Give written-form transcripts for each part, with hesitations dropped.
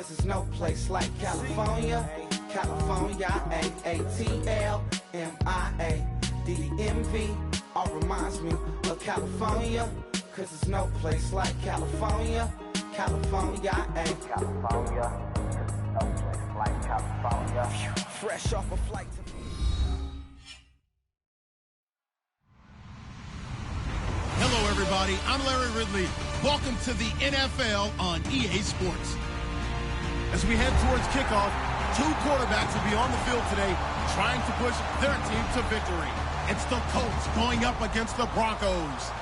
cause there's no place like California. California, A-A-T-L-M-I-A-D-D-M-V. All reminds me of California, cause there's no place like California. California, California, cause there's no place like California. Fresh off a flight to... Hello, everybody. I'm Larry Ridley. Welcome to the NFL on EA Sports. As we head towards kickoff, two quarterbacks will be on the field today trying to push their team to victory. It's the Colts going up against the Broncos.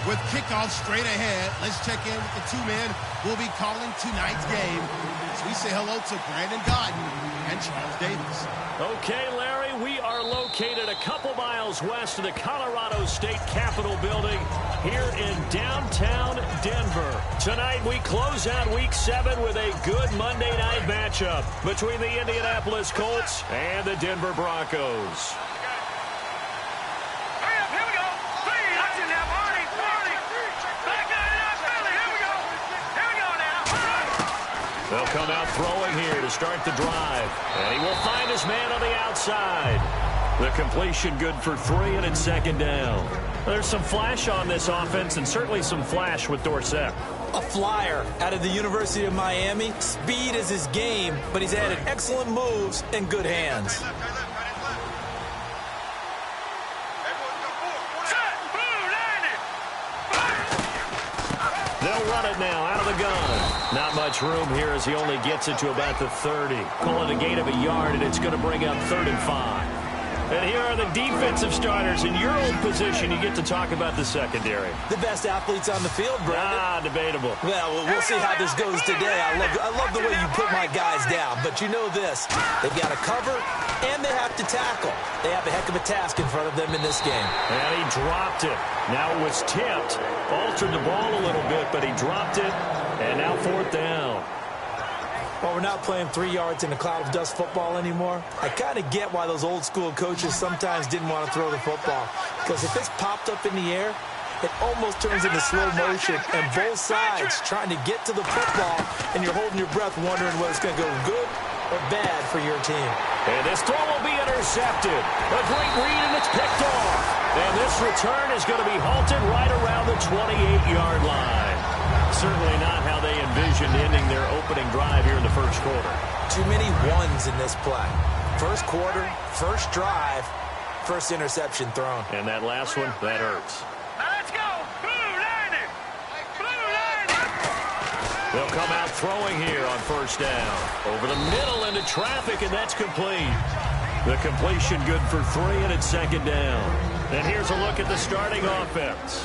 With kickoff straight ahead, let's check in with the two men who will be calling tonight's game. As we say hello to Brandon Godden and Charles Davis. Okay, Larry, we are located a couple miles west of the Colorado State Capitol building here in downtown Denver. Tonight, we close out Week 7 with a good Monday night matchup between the Indianapolis Colts and the Denver Broncos. They'll come out throwing here to start the drive. And he will find his man on the outside. The completion good for 3, and it's second down. There's some flash on this offense, and certainly some flash with Dorsett. A flyer out of the University of Miami. Speed is his game, but he's added excellent moves and good hands. They'll run it now out of the gun. Not much room here as he only gets it to about the 30. Call it a gain of a yard, and it's going to bring up 3rd and 5. And here are the defensive starters. In your own position, you get to talk about the secondary. The best athletes on the field, Brandon. Debatable. Well, we'll see how this goes today. I love the way you put my guys down. But you know this. They've got to cover, and they have to tackle. They have a heck of a task in front of them in this game. And he dropped it. Now it was tipped. Altered the ball a little bit, but he dropped it. And now 4th down. Well, we're not playing 3 yards in a cloud of dust football anymore. I kind of get why those old school coaches sometimes didn't want to throw the football. Because if it's popped up in the air, it almost turns into slow motion. And both sides trying to get to the football, and you're holding your breath wondering whether it's going to go good or bad for your team. And this throw will be intercepted. A great read, and it's picked off. And this return is going to be halted right around the 28-yard line. Certainly not how they envisioned ending their opening drive here in the first quarter. Too many ones in this play. First quarter, first drive, first interception thrown. And that last one, that hurts. Now let's go. Blue line it. Blue line it. They'll come out throwing here on first down. Over the middle into traffic, and that's complete. The completion good for 3, and it's second down. And here's a look at the starting offense.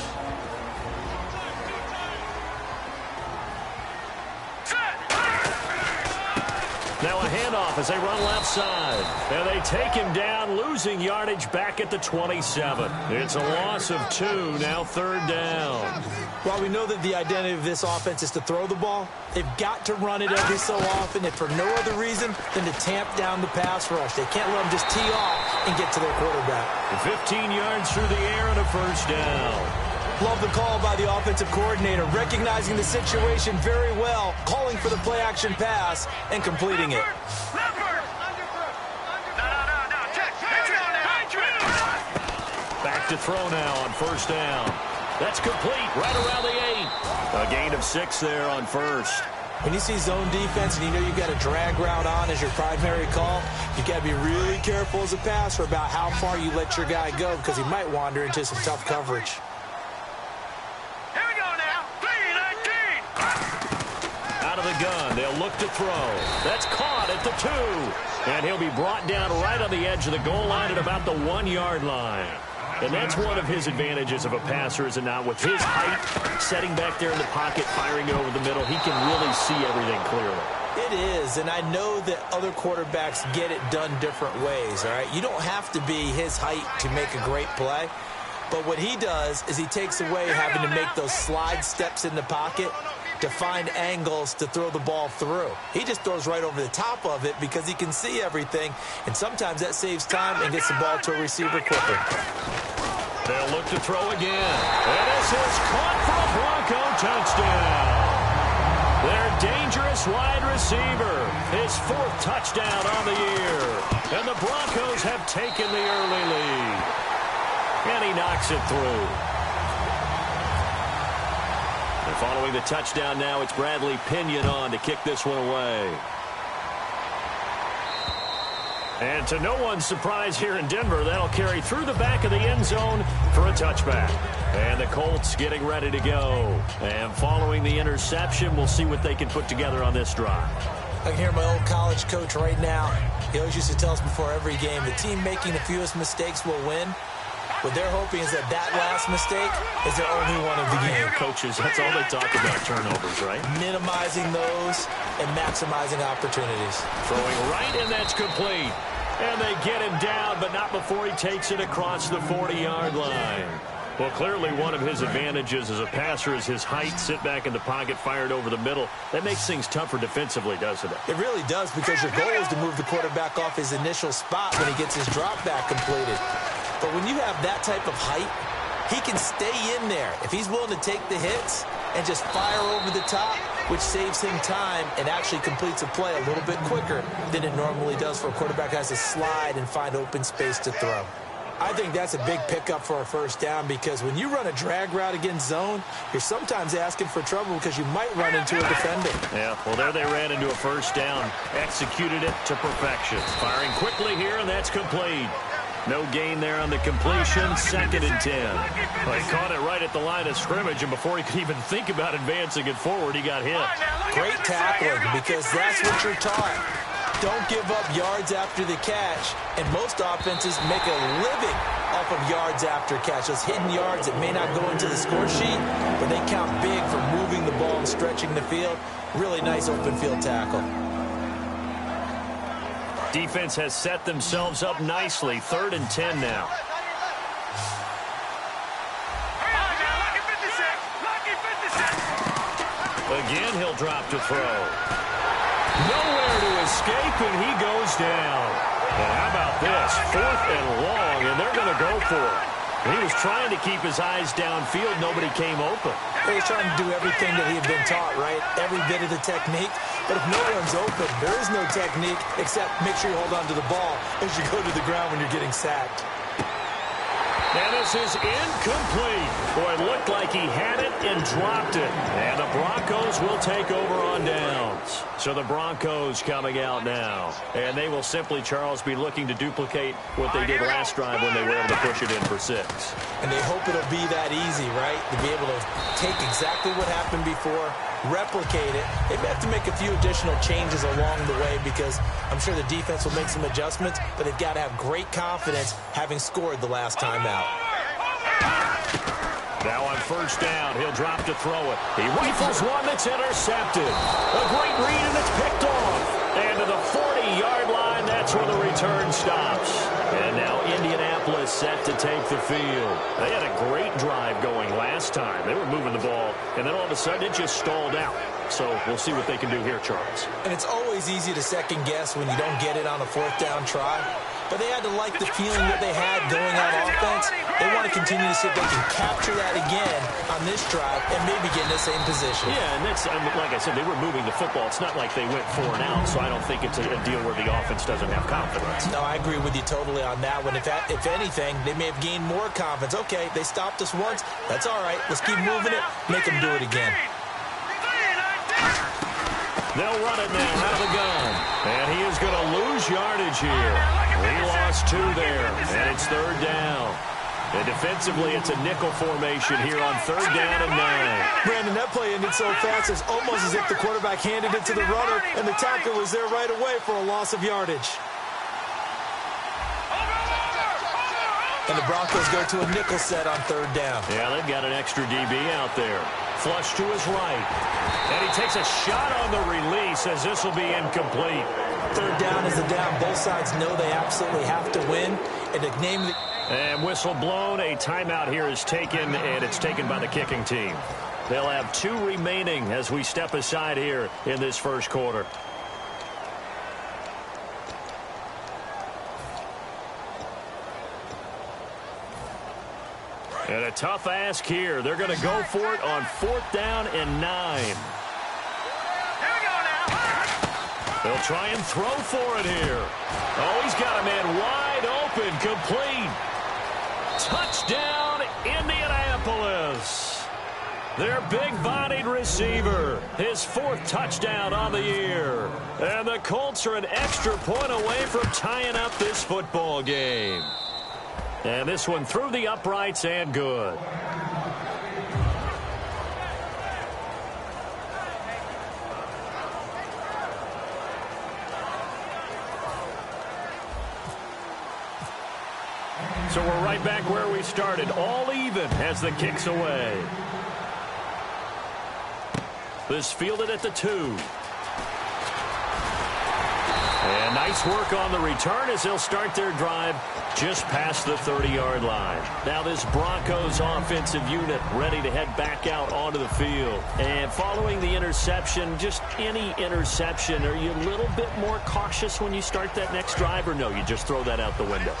Now a handoff as they run left side. And they take him down, losing yardage back at the 27. It's a loss of 2, now 3rd down. While we know that the identity of this offense is to throw the ball, they've got to run it every so often, and for no other reason than to tamp down the pass rush. They can't let them just tee off and get to their quarterback. 15 yards through the air and a first down. Love the call by the offensive coordinator, recognizing the situation very well, calling for the play-action pass and completing it. Back to throw now on first down. That's complete right around the 8. A gain of 6 there on first. When you see zone defense and you know you've got a drag route on as your primary call, you've got to be really careful as a passer about how far you let your guy go because he might wander into some tough coverage. The gun. They'll look to throw. That's caught at the 2. And he'll be brought down right on the edge of the goal line at about the 1-yard line. And that's one of his advantages of a passer, is it not? With his height, setting back there in the pocket, firing over the middle, he can really see everything clearly. It is, and I know that other quarterbacks get it done different ways, all right? You don't have to be his height to make a great play. But what he does is he takes away having to make those slide steps in the pocket to find angles to throw the ball through. He just throws right over the top of it because he can see everything, and sometimes that saves time and gets the ball to a receiver quicker. They'll look to throw again. And this is caught for a Bronco touchdown. They're dangerous. dangerous wide receiver. His 4th touchdown on the year. And the Broncos have taken the early lead. And he knocks it through. And following the touchdown now, it's Bradley Pinion on to kick this one away. And to no one's surprise here in Denver, that'll carry through the back of the end zone for a touchback. And the Colts getting ready to go. And following the interception, we'll see what they can put together on this drive. I can hear my old college coach right now. He always used to tell us before every game, the team making the fewest mistakes will win. What they're hoping is that last mistake is their only one of the game. Coaches, that's all they talk about, turnovers, right? Minimizing those and maximizing opportunities. Throwing right, and that's complete. And they get him down, but not before he takes it across the 40-yard line. Well, clearly one of his advantages as a passer is his height. Sit back in the pocket, fired over the middle. That makes things tougher defensively, doesn't it? It really does, because your goal is to move the quarterback off his initial spot when he gets his drop back completed. But when you have that type of height, he can stay in there if he's willing to take the hits and just fire over the top, which saves him time and actually completes a play a little bit quicker than it normally does for a quarterback who has to slide and find open space to throw. I think that's a big pickup for a first down, because when you run a drag route against zone, you're sometimes asking for trouble because you might run into a defender. Yeah, well, there they ran into a first down, executed it to perfection. Firing quickly here, and that's complete. No gain there on the completion, 2nd and 10. Well, he caught it right at the line of scrimmage, and before he could even think about advancing it forward, he got hit. Great tackling, because that's what you're taught. Don't give up yards after the catch, and most offenses make a living off of yards after catch. Those hidden yards that may not go into the score sheet, but they count big for moving the ball and stretching the field. Really nice open field tackle. Defense has set themselves up nicely. 3rd and 10 now. Again, he'll drop to throw. Nowhere to escape, and he goes down. And how about this? 4th and long, and they're going to go for it. He was trying to keep his eyes downfield. Nobody came open. He was trying to do everything that he had been taught, right? Every bit of the technique. But if no one's open, there is no technique except make sure you hold on to the ball as you go to the ground when you're getting sacked. And this is incomplete. Boy, it looked like he had it and dropped it. And the Broncos will take over on downs. So the Broncos coming out now. And they will simply, Charles, be looking to duplicate what they did last drive when they were able to push it in for 6. And they hope it'll be that easy, right? To be able to take exactly what happened before, replicate it. They may have to make a few additional changes along the way, because I'm sure the defense will make some adjustments, but they've got to have great confidence having scored the last time out. Now on 1st down, he'll drop to throw it. He rifles one that's intercepted. A great read, and it's picked off. And to the 40-yard line, that's where the return stops. And now Indianapolis set to take the field. They had a great drive going last time. They were moving the ball, and then all of a sudden it just stalled out. So we'll see what they can do here, Charles. And it's always easy to second guess when you don't get it on a 4th down try. But they had to like the feeling that they had going on offense. They want to continue to see if they can capture that again on this drive and maybe get in the same position. Yeah, and that's, like I said, they were moving the football. It's not like they went 4 and out, so I don't think it's a deal where the offense doesn't have confidence. No, I agree with you totally on that one. If anything, they may have gained more confidence. Okay, they stopped us once. That's all right. Let's keep moving it. Make them do it again. They'll run it now out of the gun. And he is going to lose yardage here. He lost 2 there, and it's 3rd down. And defensively, it's a nickel formation here on 3rd down and 9. Brandon, that play ended so fast, it's almost as if the quarterback handed it to the runner, and the tackle was there right away for a loss of yardage. And the Broncos go to a nickel set on 3rd down. Yeah, they've got an extra DB out there. Flush to his right. And he takes a shot on the release as this will be incomplete. 3rd down is the down. Both sides know they absolutely have to win. And to name the... And whistle blown. A timeout here is taken, and it's taken by the kicking team. They'll have 2 remaining as we step aside here in this first quarter. And a tough ask here. They're going to go for it on 4th down and 9. Here we go now. They'll try and throw for it here. Oh, he's got a man wide open, complete. Touchdown, Indianapolis. Their big-bodied receiver, his 4th touchdown on the year. And the Colts are an extra point away from tying up this football game. And this one through the uprights and good. So we're right back where we started, all even as the kick's away. This fielded at the 2. And nice work on the return as they'll start their drive just past the 30-yard line. Now this Broncos offensive unit ready to head back out onto the field. And following the interception, just any interception, are you a little bit more cautious when you start that next drive, or no, you just throw that out the window?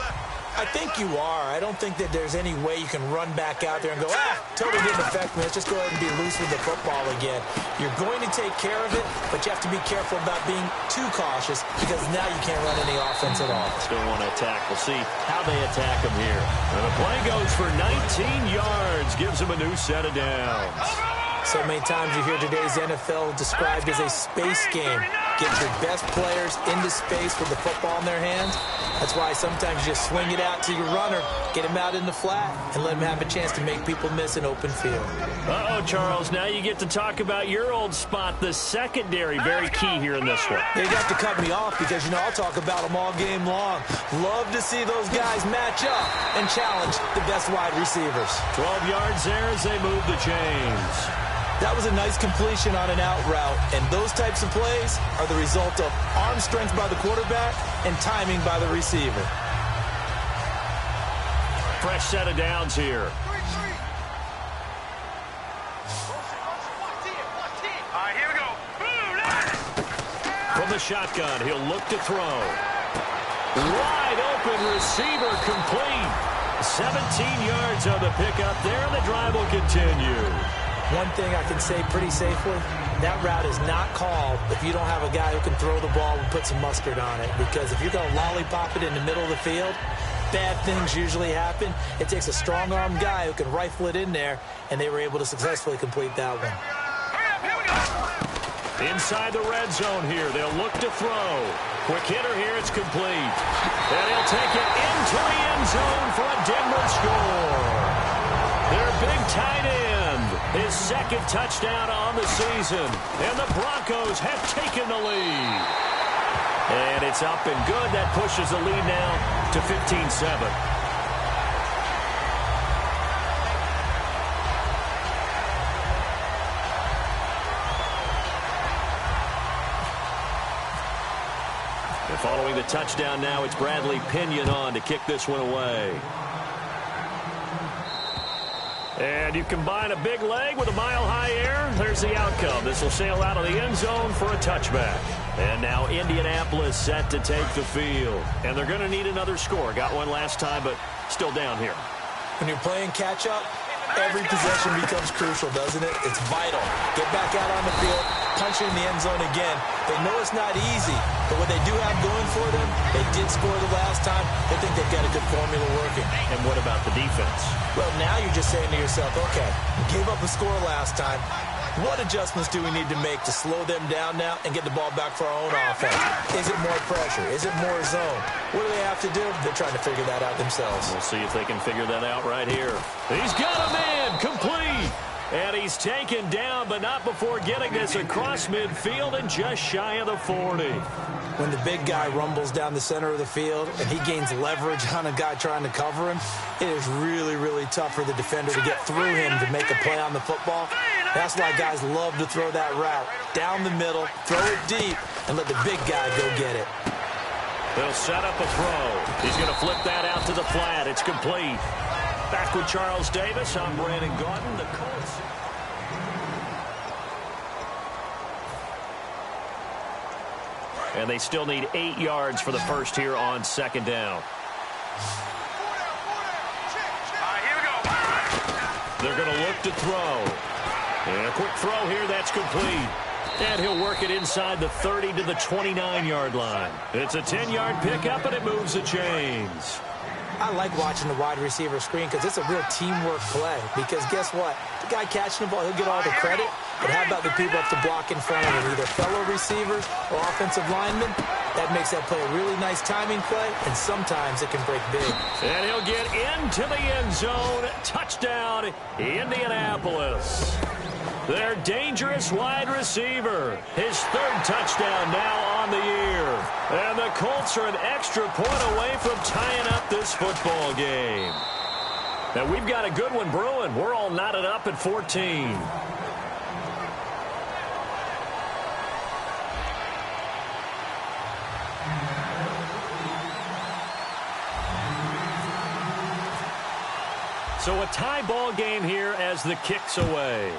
I think you are. I don't think that there's any way you can run back out there and go, totally didn't affect me. Let's just go ahead and be loose with the football again. You're going to take care of it, but you have to be careful about being too cautious because now you can't run any offense at all. Still want to attack. We'll see how they attack them here. And the play goes for 19 yards, gives them a new set of downs. So many times you hear today's NFL described as a space game. Get your best players into space with the football in their hands. That's why sometimes you just swing it out to your runner, get him out in the flat, and let him have a chance to make people miss an open field. Uh-oh, Charles, now you get to talk about your old spot, the secondary. Very key here in this one. You'd have to cut me off because, I'll talk about them all game long. Love to see those guys match up and challenge the best wide receivers. 12 yards there as they move the chains. That was a nice completion on an out route, and those types of plays are the result of arm strength by the quarterback and timing by the receiver. Fresh set of downs here. All right, here we go. From the shotgun, he'll look to throw. Wide open receiver complete. 17 yards on the pickup there, and the drive will continue. One thing I can say pretty safely, that route is not called if you don't have a guy who can throw the ball and put some mustard on it. Because if you're going to lollipop it in the middle of the field, bad things usually happen. It takes a strong-armed guy who can rifle it in there, and they were able to successfully complete that one. Inside the red zone here, they'll look to throw. Quick hitter here, it's complete. And he'll take it into the end zone for a Denver score. Their big tight end, his 2nd touchdown on the season. And the Broncos have taken the lead. And it's up and good. That pushes the lead now to 15-7. Following the touchdown now, it's Bradley Pinion on to kick this one away. And you combine a big leg with a mile-high air, there's the outcome. This will sail out of the end zone for a touchback. And now Indianapolis set to take the field. And they're going to need another score. Got one last time, but still down here. When you're playing catch-up, every possession becomes crucial, doesn't it? It's vital. Get back out on the field, punch it in the end zone again. They know it's not easy, but what they do have going for them, they did score the last time. They think they've got a good formula working. And what about the defense? Well, now you're just saying to yourself, okay, we gave up a score last time. What adjustments do we need to make to slow them down now and get the ball back for our own offense? Is it more pressure? Is it more zone? What do they have to do? They're trying to figure that out themselves. We'll see if they can figure that out right here. He's got a man complete. And he's taken down, but not before getting this across midfield and just shy of the 40. When the big guy rumbles down the center of the field and he gains leverage on a guy trying to cover him, it is really, really tough for the defender to get through him to make a play on the football. That's why guys love to throw that route. Down the middle, throw it deep, and let the big guy go get it. They'll set up a throw. He's going to flip that out to the flat. It's complete. Back with Charles Davis, I'm Brandon Gaudin. The Colts. And they still need 8 yards for the first here on 2nd down. Here we go. They're going to look to throw. And a quick throw here, that's complete. And he'll work it inside the 30 to the 29-yard line. It's a 10-yard pickup, and it moves the chains. I like watching the wide receiver screen because it's a real teamwork play. Because guess what? The guy catching the ball, he'll get all the credit. But how about the people up the block in front of him, either fellow receivers or offensive linemen? That makes that play a really nice timing play, and sometimes it can break big. And he'll get into the end zone. Touchdown, Indianapolis. Their dangerous wide receiver. His third touchdown now on the year. And the Colts are an extra point away from tying up this football game. Now we've got a good one brewing. We're all knotted up at 14. So a tie ball game here as the kick's away.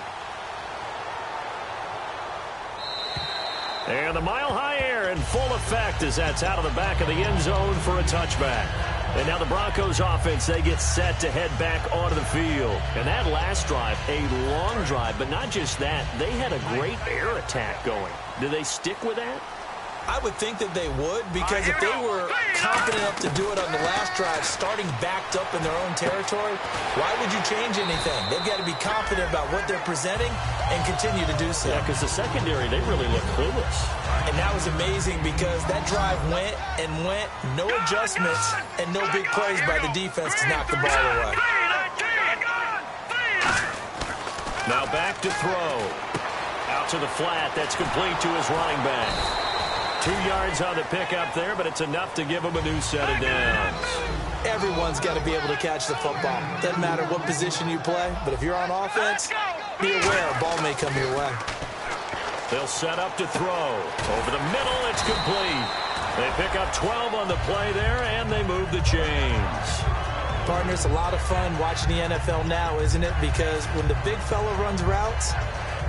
And the mile-high air in full effect as that's out of the back of the end zone for a touchback. And now the Broncos offense, they get set to head back onto the field. And that last drive, a long drive, but not just that. They had a great air attack going. Do they stick with that? I would think that they would, because if they were confident enough to do it on the last drive, starting backed up in their own territory, why would you change anything? They've got to be confident about what they're presenting and continue to do so. Yeah, because the secondary, they really look clueless. And that was amazing because that drive went and went, no adjustments and no big plays by the defense to knock the ball away. Now back to throw. Out to the flat. That's complete to his running back. 2 yards on the pickup there, but it's enough to give him a new set of downs. Everyone's got to be able to catch the football. Doesn't matter what position you play, but if you're on offense, be aware a ball may come your way. They'll set up to throw. Over the middle, it's complete. They pick up 12 on the play there, and they move the chains. Partner, it's a lot of fun watching the NFL now, isn't it? Because when the big fella runs routes,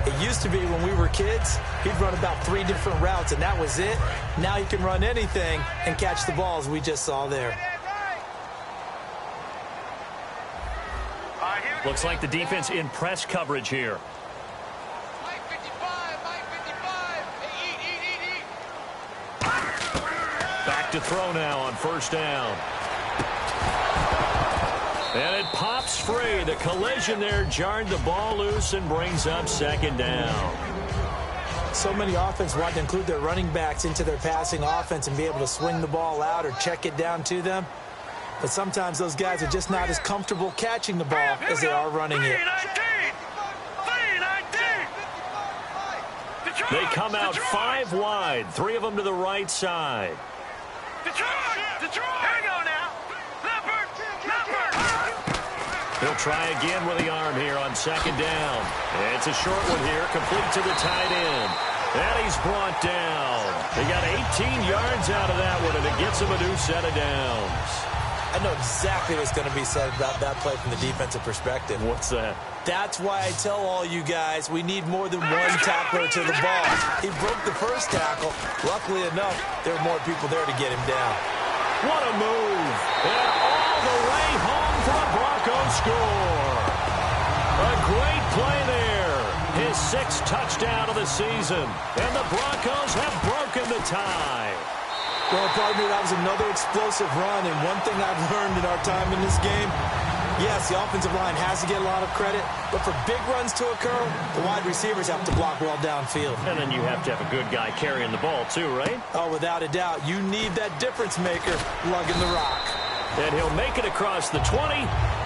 it used to be when we were kids, he'd run about 3 different routes, and that was it. Now he can run anything and catch the balls we just saw there. Looks like the defense in press coverage here. Back to throw now on first down. And it pops free. The collision there jarred the ball loose and brings up second down. So many offenses want to include their running backs into their passing offense and be able to swing the ball out or check it down to them. But sometimes those guys are just not as comfortable catching the ball as they are running it. They come out 5 wide, 3 of them to the right side. He'll try again with the arm here on second down. It's a short one here, complete to the tight end. And he's brought down. They got 18 yards out of that one, and it gets him a new set of downs. I know exactly what's going to be said about that play from the defensive perspective. What's that? That's why I tell all you guys we need more than one tackler to the ball. He broke the first tackle. Luckily enough, there were more people there to get him down. What a move. And all the way home for a Broncos score. A great play there. His 6th touchdown of the season. And the Broncos have broken the tie. Well, partner, that was another explosive run, and one thing I've learned in our time in this game, yes, the offensive line has to get a lot of credit, but for big runs to occur, the wide receivers have to block well downfield. And then you have to have a good guy carrying the ball too, right? Oh, without a doubt. You need that difference maker lugging the rock. And he'll make it across the 20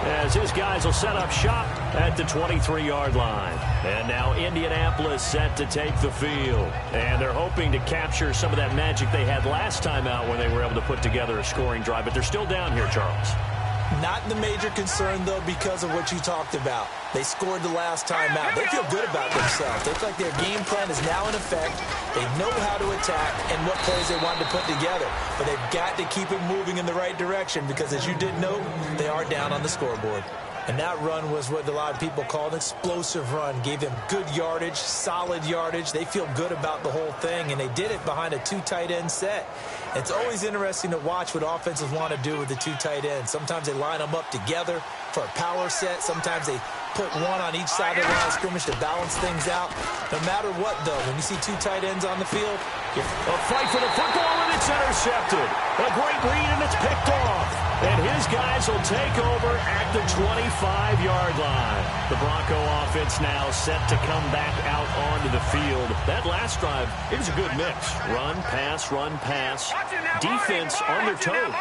as his guys will set up shop at the 23-yard line. And now Indianapolis set to take the field. And they're hoping to capture some of that magic they had last time out when they were able to put together a scoring drive. But they're still down here, Charles. Not the major concern, though, because of what you talked about. They scored the last time out. They feel good about themselves. They feel like their game plan is now in effect. They know how to attack and what plays they want to put together. But they've got to keep it moving in the right direction because, as you did note, they are down on the scoreboard. And that run was what a lot of people call an explosive run. Gave them good yardage, solid yardage. They feel good about the whole thing, and they did it behind a 2 tight end set. It's always interesting to watch what offenses want to do with the 2 tight ends. Sometimes they line them up together for a power set. Sometimes they put one on each side of the line of scrimmage to balance things out. No matter what, though, when you see 2 tight ends on the field, a fight for the football, and it's intercepted. A great read, and it's picked off. And his guys will take over at the 25-yard line. The Bronco offense now set to come back out onto the field. That last drive, it was a good mix. Run, pass, run, pass. Defense on their toes.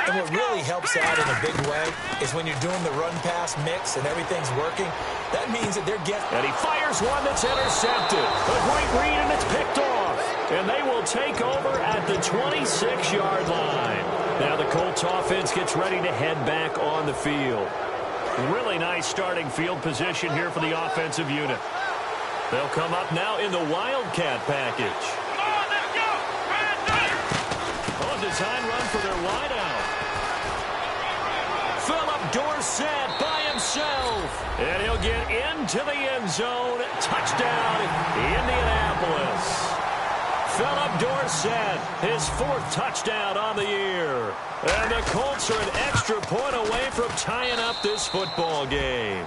And what really helps out in a big way is when you're doing the run-pass mix and everything's working, that means that they're getting... And he fires one that's intercepted. A great read, and it's picked off. And they will take over at the 26-yard line. Now the Colts offense gets ready to head back on the field. Really nice starting field position here for the offensive unit. They'll come up now in the Wildcat package. On design run for their wideout. Philip Dorsett by himself. And he'll get into the end zone. Touchdown, Indianapolis. Philip Dorsett, his 4th touchdown on the year. And the Colts are an extra point away from tying up this football game.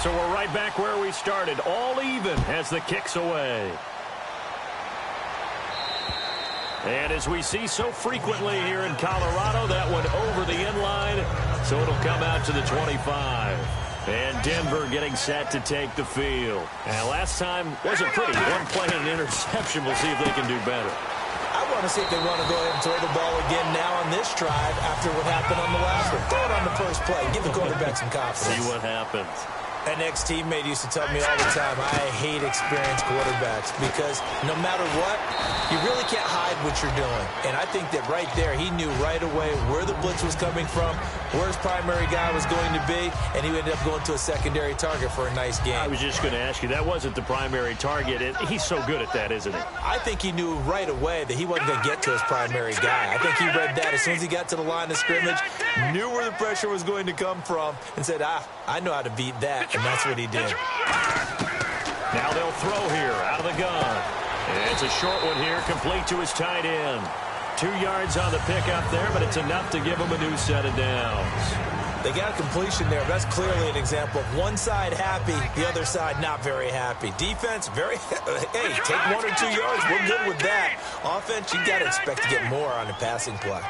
So we're right back where we started, all even as the kick's away. And as we see so frequently here in Colorado, that one over the end line, so it'll come out to the 25. And Denver getting set to take the field. And last time wasn't pretty. One play and an interception. We'll see if they can do better. I want to see if they want to go ahead and throw the ball again now on this drive after what happened on the last one. Throw it on the first play. Give the quarterback some confidence. See what happens. An ex-teammate used to tell me all the time, I hate experienced quarterbacks because no matter what, you really can't hide what you're doing. And I think that right there, he knew right away where the blitz was coming from, where his primary guy was going to be, and he ended up going to a secondary target for a nice game. I was just going to ask you, that wasn't the primary target. He's so good at that, isn't he? I think he knew right away that he wasn't going to get to his primary guy. I think he read that as soon as he got to the line of scrimmage, knew where the pressure was going to come from, and said, I know how to beat that. And that's what he did. Now they'll throw here out of the gun. And it's a short one here, complete to his tight end. 2 yards on the pickup there, but it's enough to give him a new set of downs. They got a completion there. That's clearly an example of one side happy, the other side not very happy. Defense, very, hey, take 1 or 2 yards. We're good with that. Offense, you got to expect to get more on the passing play.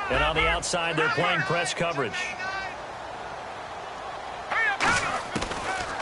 And on the outside, they're playing press coverage.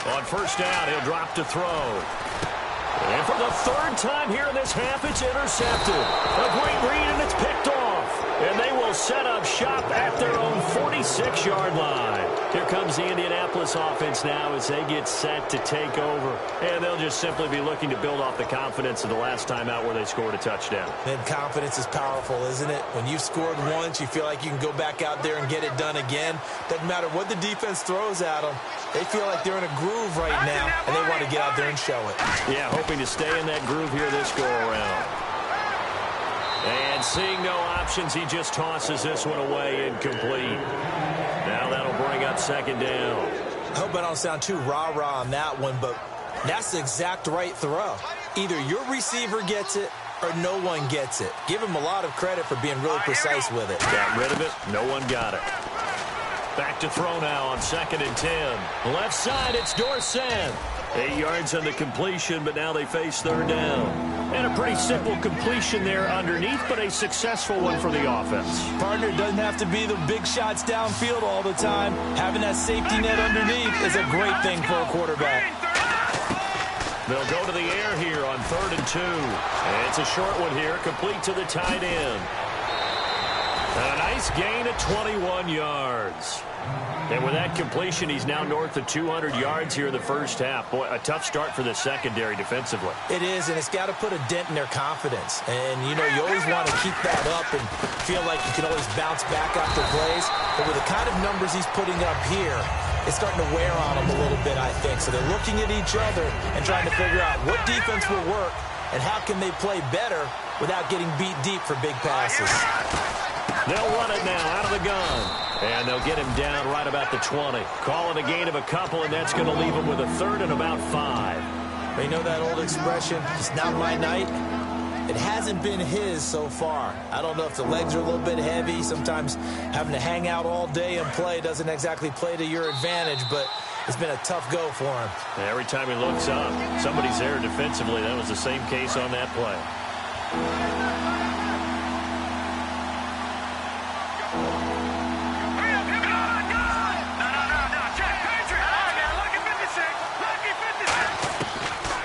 On first down, he'll drop to throw. And for the 3rd time here in this half, it's intercepted. A great read, and it's picked off. And they will set up shop at their own 46-yard line. Here comes the Indianapolis offense now as they get set to take over. And they'll just simply be looking to build off the confidence of the last time out where they scored a touchdown. And confidence is powerful, isn't it? When you've scored once, you feel like you can go back out there and get it done again. Doesn't matter what the defense throws at them. They feel like they're in a groove right now, and they want to get out there and show it. Yeah, hoping to stay in that groove here this go-around. And seeing no options, he just tosses this one away incomplete. Now that'll bring up 2nd down. I hope I don't sound too rah-rah on that one, but that's the exact right throw. Either your receiver gets it or no one gets it. Give him a lot of credit for being really precise with it. Got rid of it. No one got it. Back to throw now on 2nd and 10. Left side, it's Dorsett. 8 yards on the completion, but now they face 3rd down. And a pretty simple completion there underneath, but a successful one for the offense. Partner, doesn't have to be the big shots downfield all the time. Having that safety net underneath is a great thing for a quarterback. They'll go to the air here on 3rd and 2. And it's a short one here, complete to the tight end. A nice gain of 21 yards. And with that completion, he's now north of 200 yards here in the first half. Boy, a tough start for the secondary defensively. It is, and it's got to put a dent in their confidence. And, you know, you always want to keep that up and feel like you can always bounce back after plays. But with the kind of numbers he's putting up here, it's starting to wear on them a little bit, I think. So they're looking at each other and trying to figure out what defense will work and how can they play better without getting beat deep for big passes. They'll run it now out of the gun. And they'll get him down right about the 20. Call it a gain of a couple, and that's going to leave him with a third and about 5. But you know that old expression, it's not my night? It hasn't been his so far. I don't know if the legs are a little bit heavy. Sometimes having to hang out all day and play doesn't exactly play to your advantage, but it's been a tough go for him. Every time he looks up, somebody's there defensively. That was the same case on that play.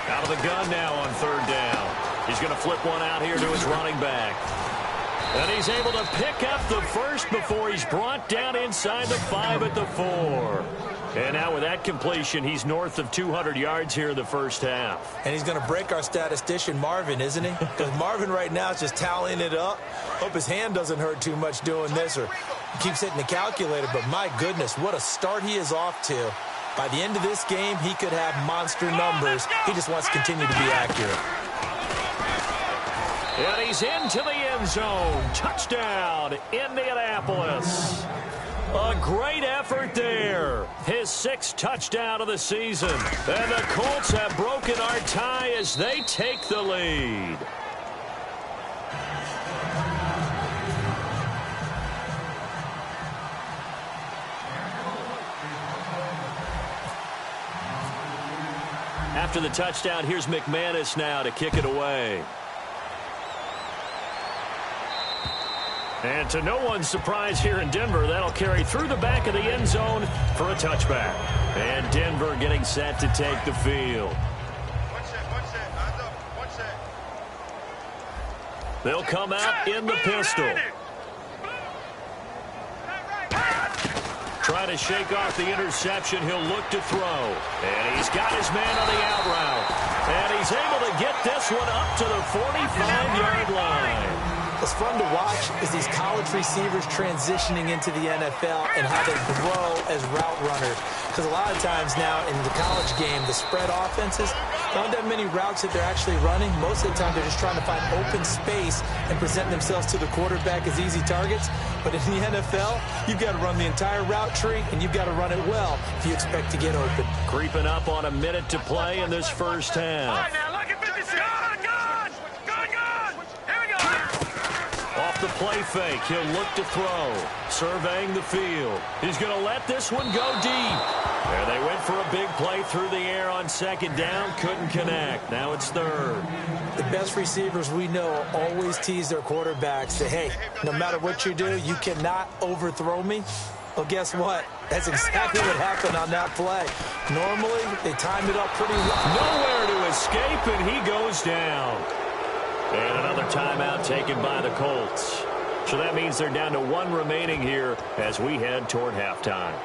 Out of the gun now on third down. He's going to flip one out here to his running back. And he's able to pick up the first before he's brought down inside the 5 at the 4. And now with that completion, he's north of 200 yards here in the first half. And he's going to break our statistician, Marvin, isn't he? Because Marvin right now is just tallying it up. Hope his hand doesn't hurt too much doing this or keeps hitting the calculator. But my goodness, what a start he is off to. By the end of this game, he could have monster numbers. He just wants to continue to be accurate. And he's into the end zone. Touchdown, Indianapolis. A great effort there. His 6th touchdown of the season. And the Colts have broken our tie as they take the lead. After the touchdown, here's McManus now to kick it away. And to no one's surprise here in Denver, that'll carry through the back of the end zone for a touchback. And Denver getting set to take the field. They'll come out in the pistol. Trying to shake off the interception. He'll look to throw. And he's got his man on the out route. And he's able to get this one up to the 45-yard line. What's fun to watch is these college receivers transitioning into the NFL and how they grow as route runners. Because a lot of times now in the college game, the spread offenses, there aren't that many routes that they're actually running. Most of the time, they're just trying to find open space and present themselves to the quarterback as easy targets. But in the NFL, you've got to run the entire route tree, and you've got to run it well if you expect to get open. Creeping up on a minute to play in this first half. All right, now look at 56. Gone! Here we go. Off the play fake, he'll look to throw. Surveying the field. He's going to let this one go deep. There they went for a big play through the air on second down. Couldn't connect. Now it's third. The best receivers we know always tease their quarterbacks that, hey, no matter what you do, you cannot overthrow me. Well, guess what? That's exactly what happened on that play. Normally, they timed it up pretty well. Nowhere to escape, and he goes down. And another timeout taken by the Colts. So that means they're down to 1 remaining here as we head toward halftime.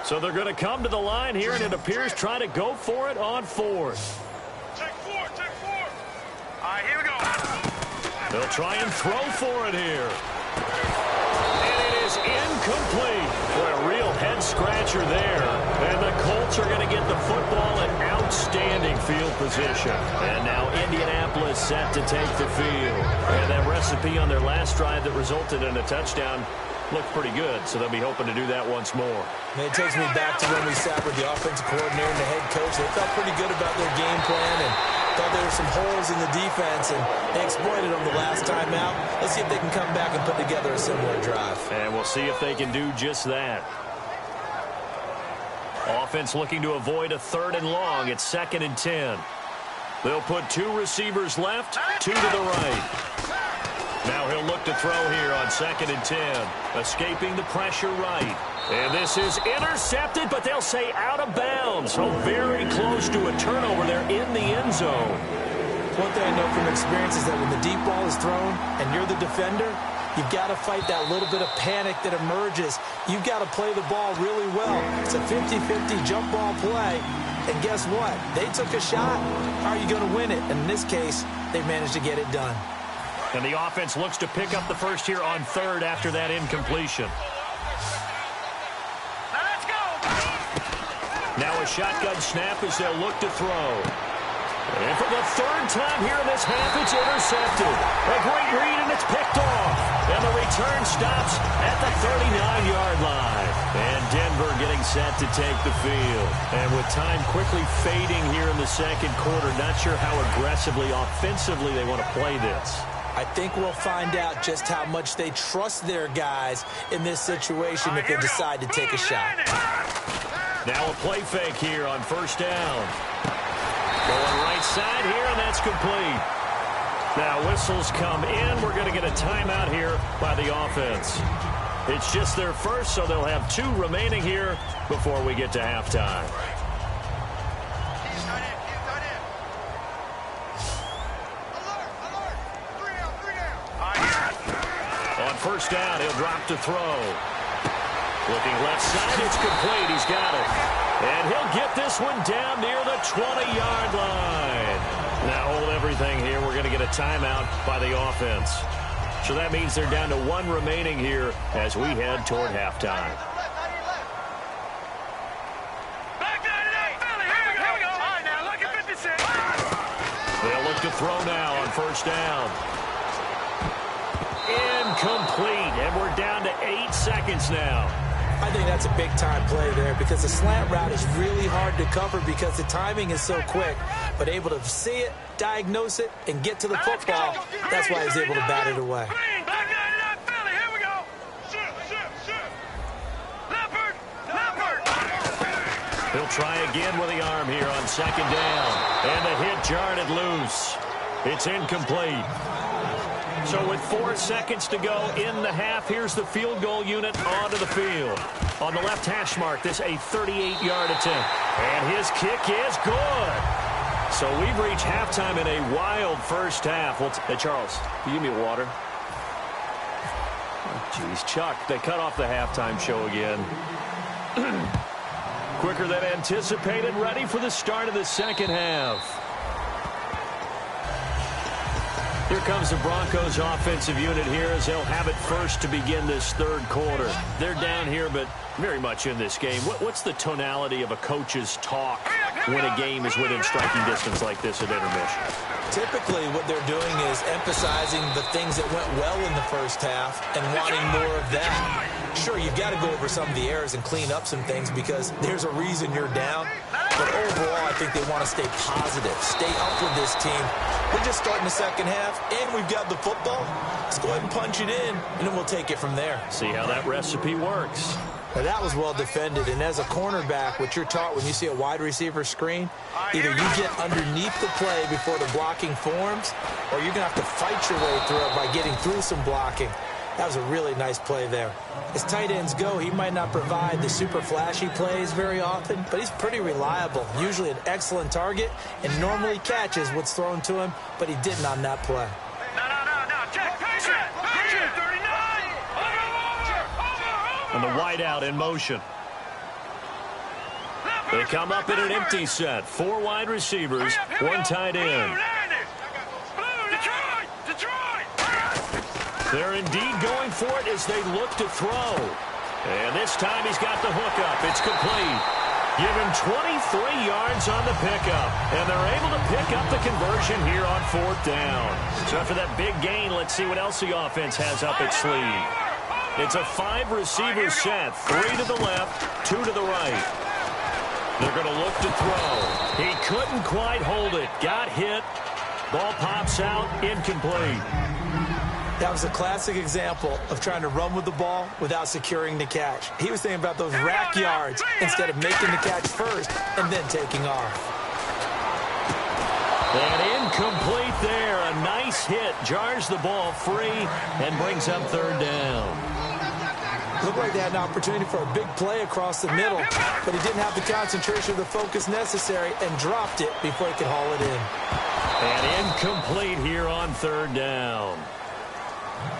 So they're going to come to the line here, and it appears trying to go for it on 4th. Check 4. All right, here we go. They'll try and throw for it here. And it is incomplete. Boy, a real head-scratcher there. And the Colts are going to get the football in outstanding field position. And now Indianapolis set to take the field. And that recipe on their last drive that resulted in a touchdown looked pretty good, so they'll be hoping to do that once more. And it takes me back to when we sat with the offensive coordinator and the head coach. They felt pretty good about their game plan and thought there were some holes in the defense, and they exploited them the last time out. Let's see if they can come back and put together a similar drive. And we'll see if they can do just that. Offense looking to avoid a 3rd and long. It's 2nd and 10. They'll put 2 receivers left, 2 to the right. Now he'll look to throw here on 2nd and 10. Escaping the pressure right. And this is intercepted, but they'll say out of bounds. So very close to a turnover there in the end zone. One thing I know from experience is that when the deep ball is thrown and you're the defender, you've got to fight that little bit of panic that emerges. You've got to play the ball really well. It's a 50-50 jump ball play. And guess what? They took a shot. How are you going to win it? And in this case, they managed to get it done. And the offense looks to pick up the first here on third after that incompletion. Let's go. Now a shotgun snap as they'll look to throw. And for the third time here in this half, it's intercepted. A great read, and it's picked off. And the return stops at the 39-yard line. And Denver getting set to take the field. And with time quickly fading here in the second quarter, not sure how aggressively, offensively they want to play this. I think we'll find out just how much they trust their guys in this situation if they decide to take a shot. Now a play fake here on first down. Going right side here, and that's complete. Now whistles come in. We're going to get a timeout here by the offense. It's just their first, so they'll have 2 remaining here before we get to halftime. On first down, he'll drop to throw. Looking left side, it's complete. He's got it. And he'll get this one down near the 20-yard line. Now hold everything here. We're going to get a timeout by the offense. So that means they're down to 1 remaining here as we head toward halftime. They'll look to throw now on first down. Incomplete, and we're down to 8 seconds now. I think that's a big-time play there because the slant route is really hard to cover because the timing is so quick. But able to see it, diagnose it, and get to the football, that's why he's able to bat it away. He'll try again with the arm here on second down. And the hit jarred it loose. It's incomplete. So with 4 seconds to go in the half, here's the field goal unit onto the field. On the left hash mark, this a 38-yard attempt. And his kick is good. So we've reached halftime in a wild first half. Hey, Charles, can you give me water? Oh, geez, Chuck, they cut off the halftime show again. Quicker than anticipated, ready for the start of the second half. Here comes the Broncos offensive unit here as they'll have it first to begin this third quarter. They're down here, but very much in this game. What's the tonality of a coach's talk when a game is within striking distance like this at intermission? Typically, what they're doing is emphasizing the things that went well in the first half and wanting more of that. Sure, you've got to go over some of the errors and clean up some things because there's a reason you're down. But overall, I think they want to stay positive, stay up with this team. We're just starting the second half, and we've got the football. Let's go ahead and punch it in, and then we'll take it from there. See how that recipe works. Now, that was well defended, and as a cornerback, what you're taught when you see a wide receiver screen, either you get underneath the play before the blocking forms, or you're going to have to fight your way through it by getting through some blocking. That was a really nice play there. As tight ends go, he might not provide the super flashy plays very often, but he's pretty reliable, usually an excellent target, and normally catches what's thrown to him, but he didn't on that play. And the wideout in motion. They come up in an empty set. 4 wide receivers, 1 tight end. They're indeed going for it as they look to throw. And this time he's got the hook up. It's complete. Give him 23 yards on the pickup. And they're able to pick up the conversion here on 4th down. So after that big gain, let's see what else the offense has up its sleeve. It's a 5-receiver set. 3 to the left, 2 to the right. They're going to look to throw. He couldn't quite hold it. Got hit. Ball pops out. Incomplete. That was a classic example of trying to run with the ball without securing the catch. He was thinking about those rack yards instead of making the catch first and then taking off. And incomplete there. A nice hit. Jars the ball free and brings up 3rd down. Looked like they had an opportunity for a big play across the middle, but he didn't have the concentration or the focus necessary and dropped it before he could haul it in. And incomplete here on 3rd down.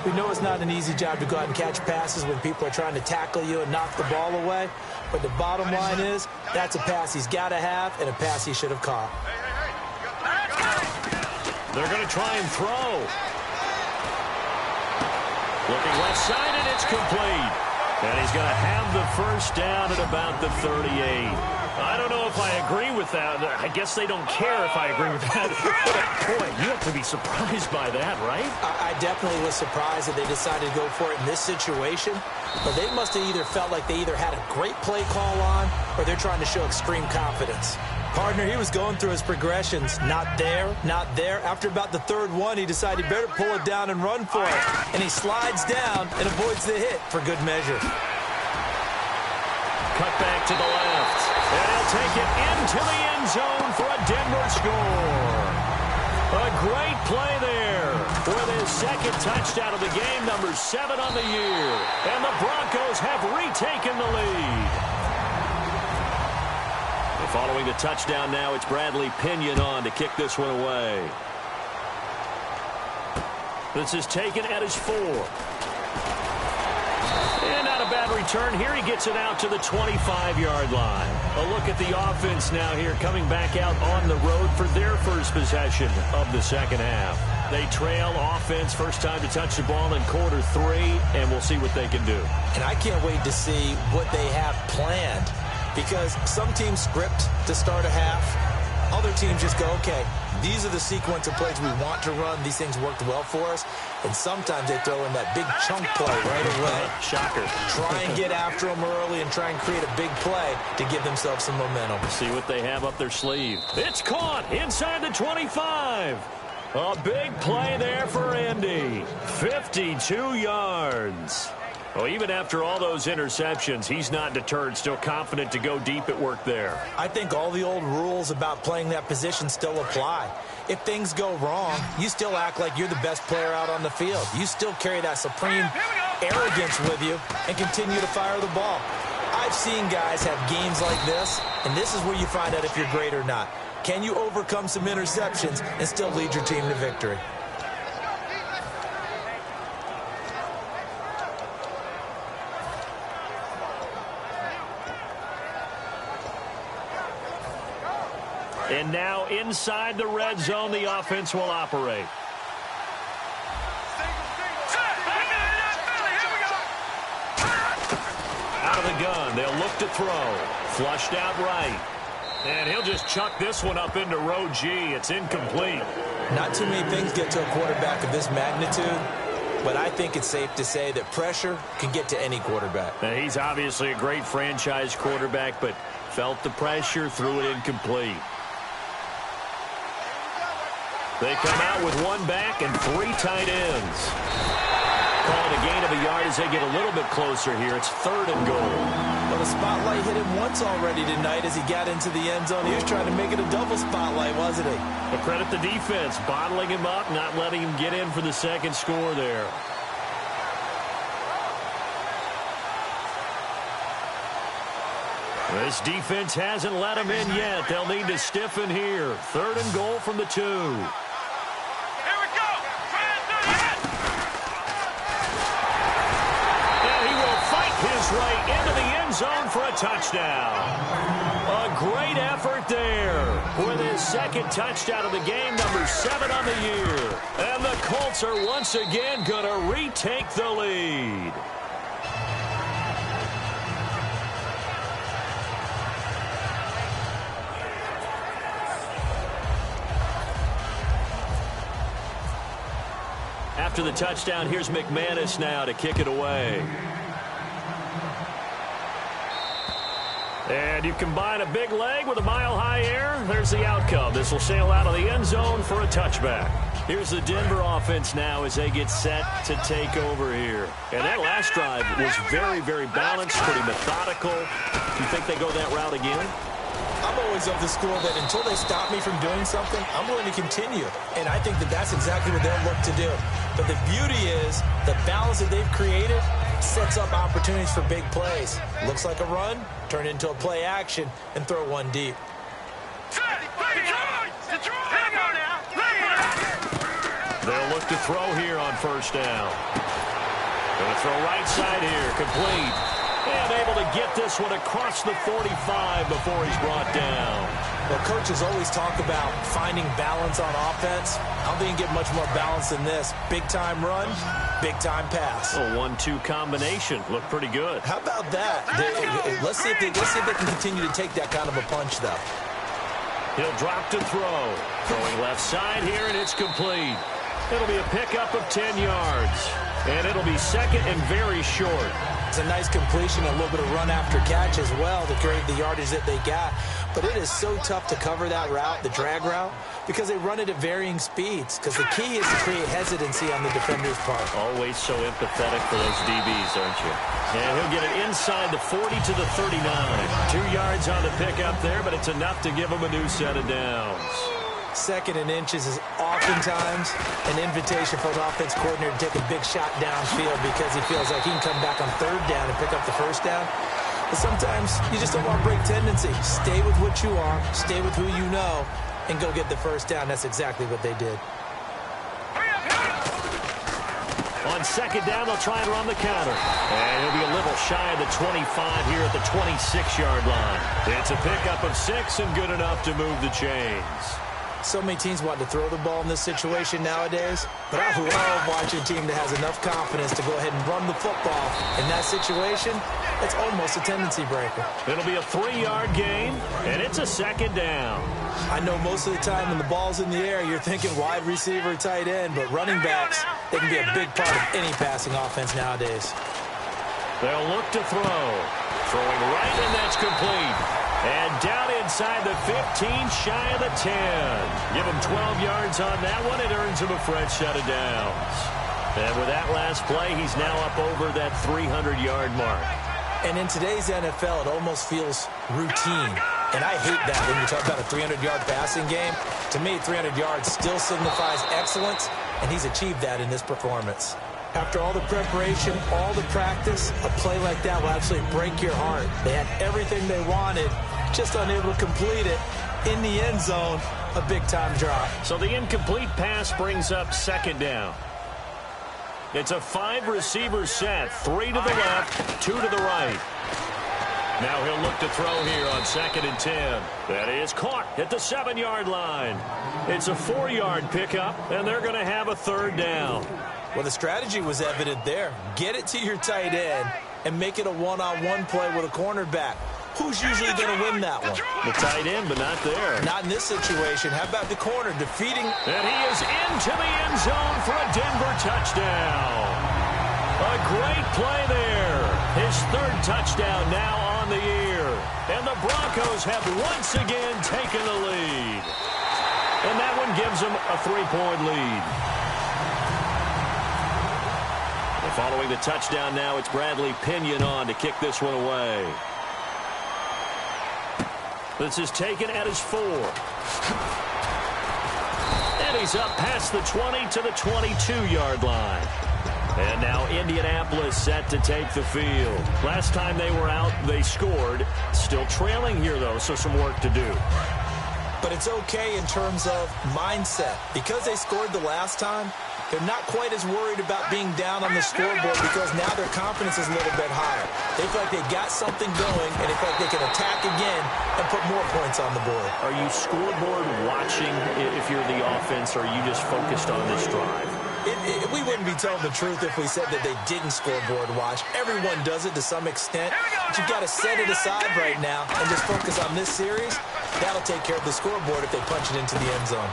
We know it's not an easy job to go out and catch passes when people are trying to tackle you and knock the ball away, But the bottom line is, that's a pass he's got to have and a pass he should have caught. They're going to try and throw. Looking left side, and it's complete. And he's going to have the first down at about the 38. I don't know if I agree with that. I guess they don't care if I agree with that. Boy, you have to be surprised by that, right? I definitely was surprised that they decided to go for it in this situation. But they must have either felt like they either had a great play call on or they're trying to show extreme confidence. Partner, he was going through his progressions. Not there, not there. After about the third one, he decided he better pull it down and run for it. And he slides down and avoids the hit for good measure. Cut back to the left. And he'll take it into the end zone for a Denver score. A great play there with his second touchdown of the game, number 7 on the year. And the Broncos have retaken the lead. And following the touchdown now, it's Bradley Pinion on to kick this one away. This is taken at his 4. And not a bad return here. He gets it out to the 25-yard line. A look at the offense now here, coming back out on the road for their first possession of the second half. They trail offense, first time to touch the ball in quarter 3, and we'll see what they can do. And I can't wait to see what they have planned, because some teams script to start a half. Other teams just go, okay, these are the sequence of plays we want to run. These things worked well for us. And sometimes they throw in that big chunk play right away. Shocker. Try and get after them early and try and create a big play to give themselves some momentum. See what they have up their sleeve. It's caught inside the 25. A big play there for Andy. 52 yards. Well, even after all those interceptions, he's not deterred, still confident to go deep at work there. I think all the old rules about playing that position still apply. If things go wrong, you still act like you're the best player out on the field. You still carry that supreme arrogance with you and continue to fire the ball. I've seen guys have games like this, and this is where you find out if you're great or not. Can you overcome some interceptions and still lead your team to victory? And now inside the red zone, the offense will operate. Out of the gun, they'll look to throw. Flushed out right. And he'll just chuck this one up into row G. It's incomplete. Not too many things get to a quarterback of this magnitude, but I think it's safe to say that pressure can get to any quarterback. Now, he's obviously a great franchise quarterback, but felt the pressure, threw it incomplete. They come out with one back and 3 tight ends. Call it a gain of a yard as they get a little bit closer here. It's 3rd and goal. Well, the spotlight hit him once already tonight as he got into the end zone. He was trying to make it a double spotlight, wasn't he? But credit the defense, bottling him up, not letting him get in for the second score there. This defense hasn't let him in yet. They'll need to stiffen here. 3rd and goal from the 2. His way into the end zone for a touchdown. A great effort there with his second touchdown of the game, number 7 on the year. And the Colts are once again going to retake the lead. After the touchdown, here's McManus now to kick it away. And you combine a big leg with a mile-high air, there's the outcome. This will sail out of the end zone for a touchback. Here's the Denver offense now as they get set to take over here. And that last drive was very, very balanced, pretty methodical. You think they go that route again? I'm always of the school that until they stop me from doing something, I'm going to continue. And I think that that's exactly what they'll look to do. But the beauty is the balance that they've created sets up opportunities for big plays. Looks like a run, turn it into a play action, and throw one deep. They'll look to throw here on 1st down. Going to throw right side here, complete. And able to get this one across the 45 before he's brought down. Well, coaches always talk about finding balance on offense. I don't think you can get much more balance than this. Big-time run, big-time pass. A 1-2 combination. Looked pretty good. How about that? Let's see if they can continue to take that kind of a punch, though. He'll drop to throw. Throwing left side here, and it's complete. It'll be a pickup of 10 yards. And it'll be second and very short. It's a nice completion, a little bit of run after catch as well to create the yardage that they got. But it is so tough to cover that route, the drag route, because they run it at varying speeds. Because the key is to create hesitancy on the defender's part. Always so empathetic for those DBs, aren't you? And he'll get it inside the 40 to the 39. 2 yards on the pickup there, but it's enough to give him a new set of downs. Second and inches is oftentimes an invitation for an offense coordinator to take a big shot downfield because he feels like he can come back on third down and pick up the first down. But sometimes you just don't want to break tendency. Stay with what you are, stay with who you know, and go get the first down. That's exactly what they did. On second down, they'll try and run the counter. And he'll be a little shy of the 25 here at the 26-yard line. It's a pickup of 6 and good enough to move the chains. So many teams want to throw the ball in this situation nowadays, but I love watching a team that has enough confidence to go ahead and run the football. In that situation, it's almost a tendency breaker. It'll be a 3-yard gain, and it's a second down. I know most of the time when the ball's in the air, you're thinking wide receiver, tight end, but running backs, they can be a big part of any passing offense nowadays. They'll look to throw. Throwing right, and that's complete. And down inside the 15, shy of the 10. Give him 12 yards on that one. It earns him a fresh set of downs. And with that last play, he's now up over that 300-yard mark. And in today's NFL, it almost feels routine. And I hate that when you talk about a 300-yard passing game. To me, 300 yards still signifies excellence, and he's achieved that in this performance. After all the preparation, all the practice, a play like that will absolutely break your heart. They had everything they wanted, just unable to complete it. In the end zone, a big-time drop. So the incomplete pass brings up second down. It's a 5-receiver set, 3 to the left, 2 to the right. Now he'll look to throw here on second and 10. That is caught at the 7-yard line. It's a 4-yard pickup, and they're going to have a third down. Well, the strategy was evident there. Get it to your tight end and make it a one-on-one play with a cornerback. Who's usually going to win that one? The tight end, but not there. Not in this situation. How about the corner defeating? And he is into the end zone for a Denver touchdown. A great play there. His third touchdown now on the year. And the Broncos have once again taken the lead. And that one gives them a 3-point lead. And following the touchdown now, it's Bradley Pinion on to kick this one away. This is taken at his 4. And he's up past the 20 to the 22-yard line. And now Indianapolis set to take the field. Last time they were out, they scored. Still trailing here, though, so some work to do. But it's okay in terms of mindset. Because they scored the last time, they're not quite as worried about being down on the scoreboard because now their confidence is a little bit higher. They feel like they've got something going, and they feel like they can attack again and put more points on the board. Are you scoreboard watching if you're the offense, or are you just focused on this drive? We wouldn't be telling the truth if we said that they didn't scoreboard watch. Everyone does it to some extent. But you've got to set it aside right now and just focus on this series. That'll take care of the scoreboard if they punch it into the end zone.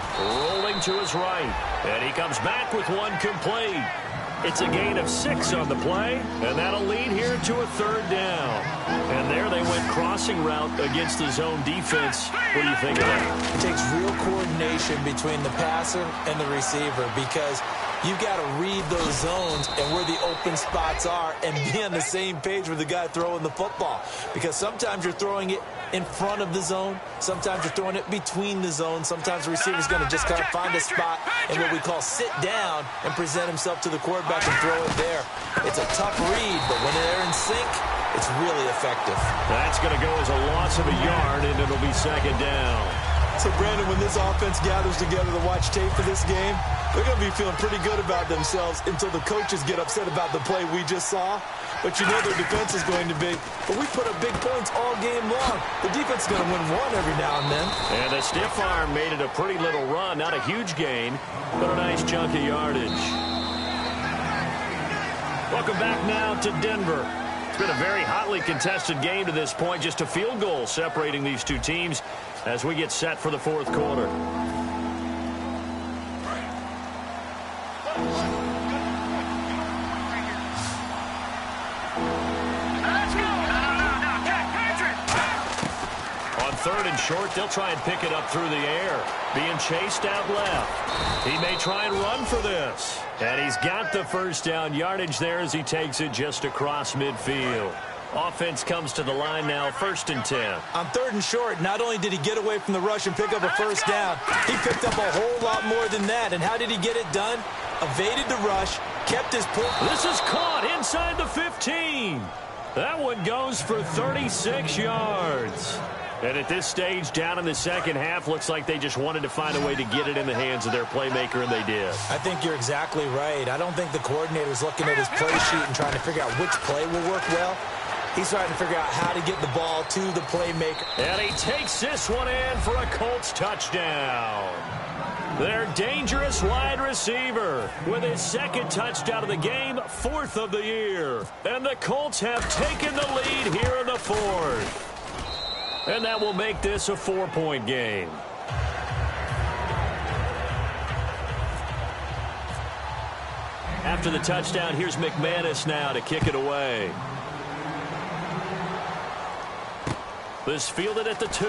Rolling to his right. And he comes back with one complete. It's a gain of 6 on the play, and that'll lead here to a third down. And there they went crossing route against the zone defense. What do you think of that? It takes real coordination between the passer and the receiver because you've got to read those zones and where the open spots are and be on the same page with the guy throwing the football. Because sometimes you're throwing it in front of the zone. Sometimes you're throwing it between the zones. Sometimes the receiver's going to just kind of find a spot and what we call sit down and present himself to the quarterback and throw it there. It's a tough read, but when they're in sync, it's really effective. That's going to go as a loss of a yard, and it'll be second down. So, Brandon, when this offense gathers together to watch tape for this game, they're going to be feeling pretty good about themselves until the coaches get upset about the play we just saw. But you know their defense is going to be. But we put up big points all game long. The defense is going to win one every now and then. And the stiff arm made it a pretty little run. Not a huge gain, but a nice chunk of yardage. Welcome back now to Denver. It's been a very hotly contested game to this point. Just a field goal separating these two teams as we get set for the fourth quarter. On third and short, they'll try and pick it up through the air. Being chased out left. He may try and run for this. And he's got the first down yardage there as he takes it just across midfield. Offense comes to the line now, 1st and 10. On third and short, not only did he get away from the rush and pick up a first down, he picked up a whole lot more than that. And how did he get it done? Evaded the rush, kept his pull. This is caught inside the 15. That one goes for 36 yards. And at this stage, down in the second half, looks like they just wanted to find a way to get it in the hands of their playmaker, and they did. I think you're exactly right. I don't think the coordinator's looking at his play sheet and trying to figure out which play will work well. He's trying to figure out how to get the ball to the playmaker. And he takes this one in for a Colts touchdown. Their dangerous wide receiver with his second touchdown of the game, 4th of the year. And the Colts have taken the lead here in the 4th. And that will make this a 4-point game. After the touchdown, here's McManus now to kick it away. This fielded at the 2.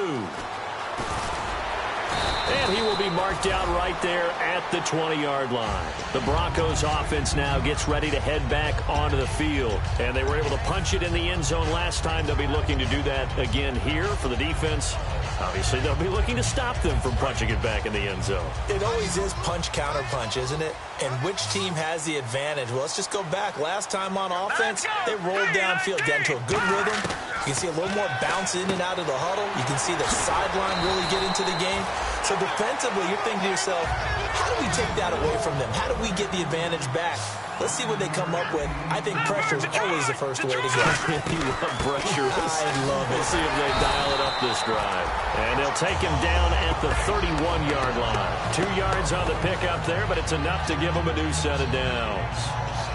And he will be marked down right there at the 20-yard line. The Broncos offense now gets ready to head back onto the field. And they were able to punch it in the end zone last time. They'll be looking to do that again here for the defense. Obviously, they'll be looking to stop them from punching it back in the end zone. It always is punch-counter-punch, isn't it? And which team has the advantage? Well, let's just go back. Last time on offense, they rolled downfield, got into a good rhythm. You can see a little more bounce in and out of the huddle. You can see the sideline really get into the game. So defensively, you're thinking to yourself, how do we take that away from them? How do we get the advantage back? Let's see what they come up with. I think pressure is always the first way to go. You love pressure. I love it. We'll see if they dial it up this drive. And they'll take him down at the 31-yard line. 2 yards on the pickup there, but it's enough to give them a new set of downs.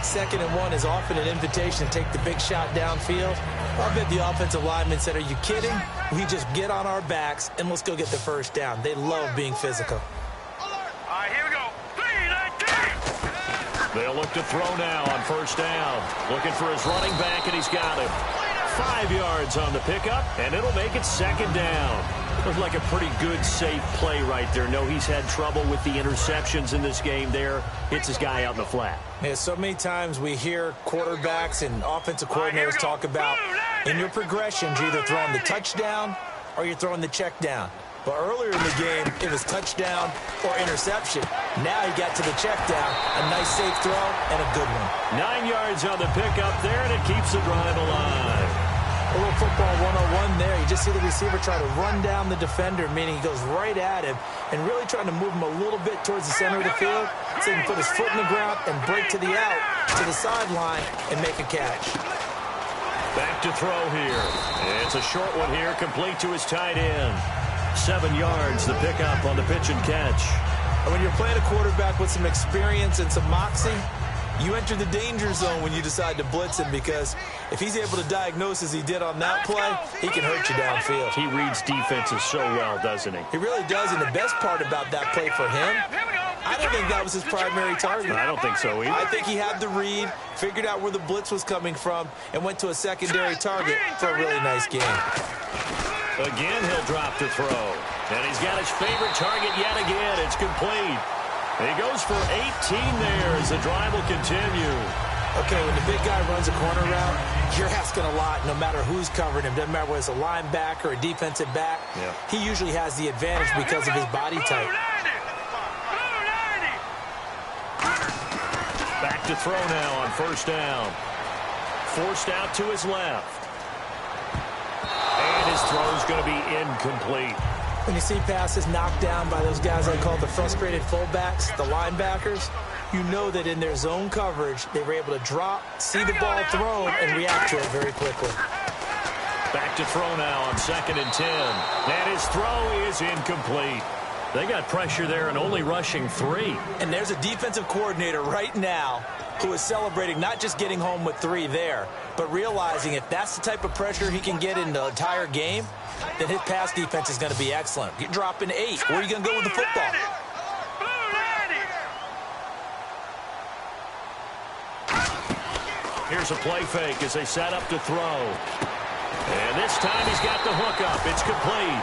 2nd and 1 is often an invitation to take the big shot downfield. I bet the offensive lineman said, are you kidding? We just get on our backs and let's go get the first down. They love being physical. All right, here we go. 3, 19. They'll look to throw now on 1st down. Looking for his running back, and he's got him. 5 yards on the pickup, and it'll make it 2nd down. Looks like a pretty good, safe play right there. No, he's had trouble with the interceptions in this game there. Hits his guy out in the flat. Yeah, so many times we hear quarterbacks and offensive coordinators talk about in your progressions, you're either throwing the touchdown or you're throwing the check down. But earlier in the game, it was touchdown or interception. Now he got to the check down. A nice safe throw and a good one. 9 yards on the pickup there, and it keeps the drive alive. A little football 101 there. You just see the receiver try to run down the defender, meaning he goes right at him and really trying to move him a little bit towards the center of the field so he can put his foot in the ground and break to the out, to the sideline, and make a catch. Back to throw here. It's a short one here, complete to his tight end. 7 yards, the pickup on the pitch and catch. And when you're playing a quarterback with some experience and some moxie, you enter the danger zone when you decide to blitz him, because if he's able to diagnose as he did on that play, he can hurt you downfield. He reads defenses so well, doesn't he? He really does, and the best part about that play for him, I don't think that was his primary target. I don't think so either. I think he had the read, figured out where the blitz was coming from, and went to a secondary target for a really nice game. Again, he'll drop to throw. And he's got his favorite target yet again. It's complete. And he goes for 18 there as the drive will continue. Okay, when the big guy runs a corner route, you're asking a lot no matter who's covering him. Doesn't matter whether it's a linebacker or a defensive back. Yeah. He usually has the advantage because of his body type. Back to throw now on 1st down. Forced out to his left. And his throw is going to be incomplete. When you see passes knocked down by those guys I call the frustrated fullbacks, the linebackers, you know that in their zone coverage, they were able to drop, see the ball thrown, and react to it very quickly. Back to throw now on 2nd and 10. And his throw is incomplete. They got pressure there and only rushing 3. And there's a defensive coordinator right now who is celebrating not just getting home with 3 there, but realizing if that's the type of pressure he can get in the entire game, then his pass defense is going to be excellent. You're dropping 8. Where are you going to go with the football? Here's a play fake as they set up to throw. And this time he's got the hook up. It's complete.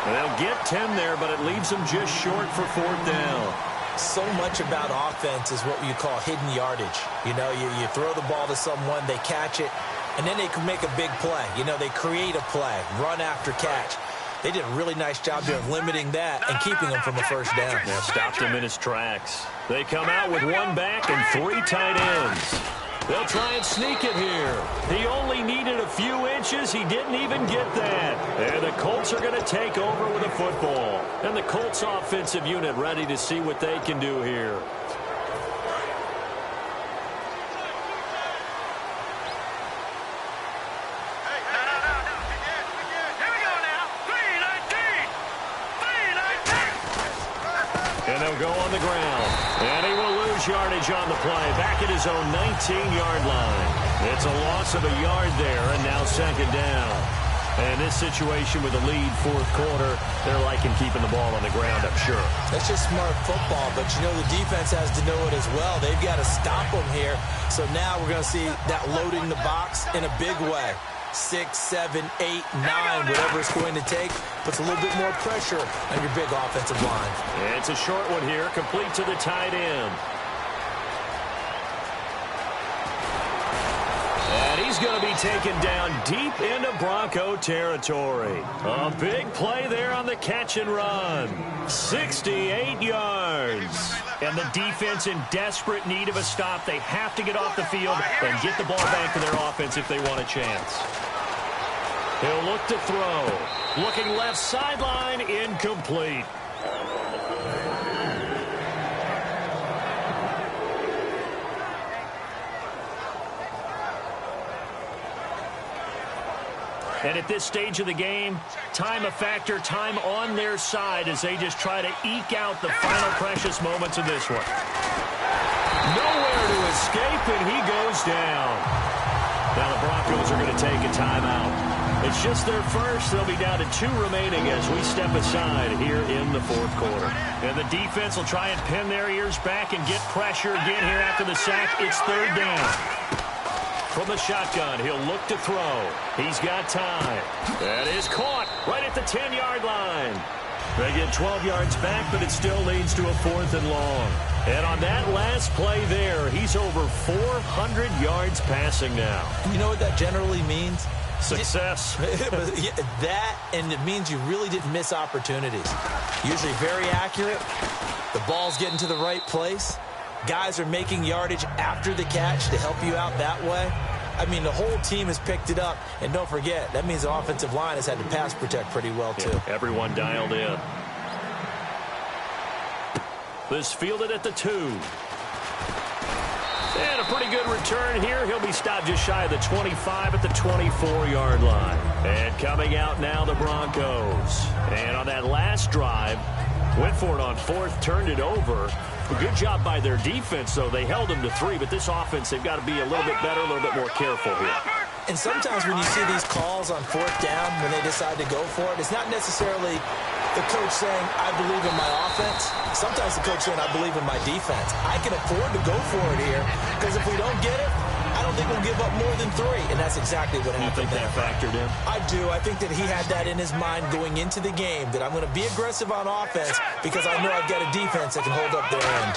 And they'll get 10 there, but it leaves them just short for 4th down. So much about offense is what you call hidden yardage. You know, you throw the ball to someone, they catch it, and then they can make a big play. You know, they create a play, run after catch. They did a really nice job there of limiting that and keeping him from a 1st down. Now stopped him in his tracks. They come out with 1 back and 3 tight ends. They'll try and sneak it here. He only needed a few inches. He didn't even get that. And the Colts are going to take over with a football. And the Colts offensive unit ready to see what they can do here. And they'll go on the ground. And he will lose yardage on the play. Back at his own 19-yard line. It's a loss of a yard there, and now 2nd down. And this situation with the lead 4th quarter, they're liking keeping the ball on the ground, I'm sure. That's just smart football, but you know the defense has to know it as well. They've got to stop them here. So now we're going to see that loading the box in a big way. 6, 7, 8, 9, whatever it's going to take, puts a little bit more pressure on your big offensive line. It's a short one here, complete to the tight end. And he's going to be taken down deep into Bronco territory. A big play there on the catch and run. 68 yards. And the defense in desperate need of a stop. They have to get off the field and get the ball back to their offense if they want a chance. He'll look to throw. Looking left sideline, incomplete. And at this stage of the game, time a factor, time on their side as they just try to eke out the final precious moments of this one. Nowhere to escape, and he goes down. Now the Broncos are going to take a timeout. It's just their first. They'll be down to 2 remaining as we step aside here in the 4th quarter. And the defense will try and pin their ears back and get pressure again here after the sack. It's 3rd down. From the shotgun, he'll look to throw. He's got time. That is caught right at the 10-yard line. They get 12 yards back, but it still leads to a 4th and long. And on that last play there, he's over 400 yards passing now. You know what that generally means? Success. That, and it means you really didn't miss opportunities. Usually very accurate. The ball's getting to the right place. Guys are making yardage after the catch to help you out that way. I mean, the whole team has picked it up. And don't forget, that means the offensive line has had to pass protect pretty well, too. Yeah, everyone dialed in. This fielded at the 2. And a pretty good return here. He'll be stopped just shy of the 25 at the 24-yard line. And coming out now, the Broncos. And on that last drive, went for it on 4th, turned it over. A good job by their defense, though. They held them to 3, but this offense, they've got to be a little bit better, a little bit more careful here. And sometimes when you see these calls on 4th down, when they decide to go for it, it's not necessarily the coach saying, I believe in my offense. Sometimes the coach saying, I believe in my defense. I can afford to go for it here, because if we don't get it, I don't think we'll give up more than 3, and that's exactly what happened. You think that factored in? I do. I think that he had that in his mind going into the game, that I'm going to be aggressive on offense because I know I've got a defense that can hold up their end.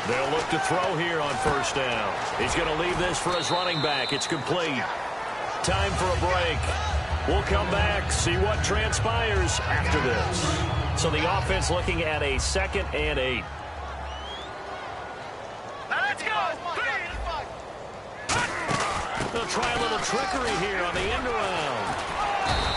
They'll look to throw here on 1st down. He's going to leave this for his running back. It's complete. Time for a break. We'll come back, see what transpires after this. So the offense looking at a 2nd and 8. Let's go! They'll try a little trickery here on the end around.